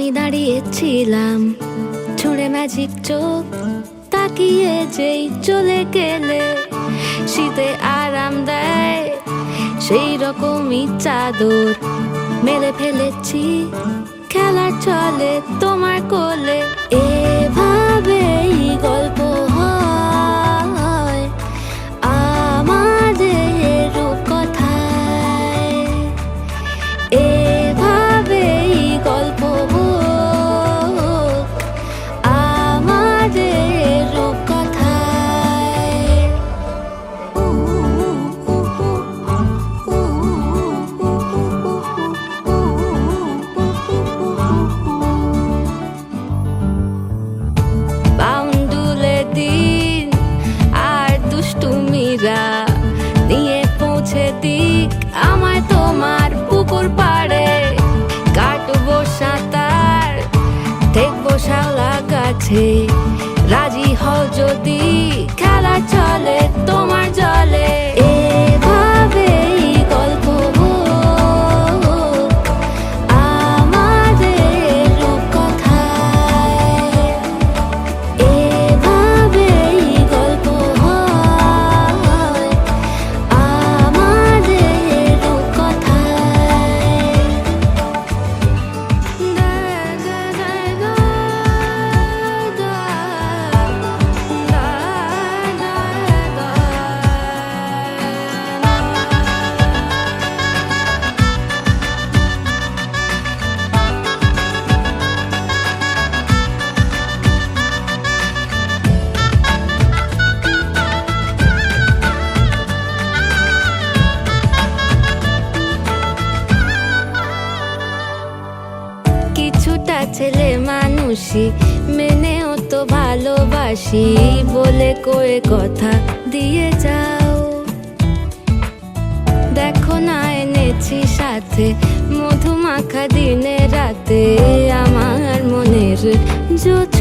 আমি দাঁড়িয়েছিলাম ছুঁড়ে ম্যাজিক চোখ তাকিয়ে যেই চলে গেলে শীতে আরাম দেয় সেই রকমই চাদর মেলে ফেলেছি খেলার চলে তোমার কোলে। এভাবেই গল্প হয় আমাদের রূপকথায়, এভাবেই গল্প হোক আমাদের রূপকথায়। বাউন্ডুলে দিন আর দুষ্টুমিরা নিয়ে পৌঁছে দিক আমায় তোমার পুকুর পাড়ে। কাটবো সাঁতার দেখবো শাওলা গাছে, রাজি হও যদি খেলা চলে তোমার জলে। এভাবেই গল্প হোক আমাদের রূপকথায়, এভাবেই গল্প হয় আমাদের রূপকথায়। কিছুটা ছেলে মানুষই মেনেও তো ভালোবাসি বলে কয়ে কথা দিয়ে যাও। দেখো না এনেছি সাথে মধুমাখা দিনে রাতে আমার মনের জ্যোৎস্না।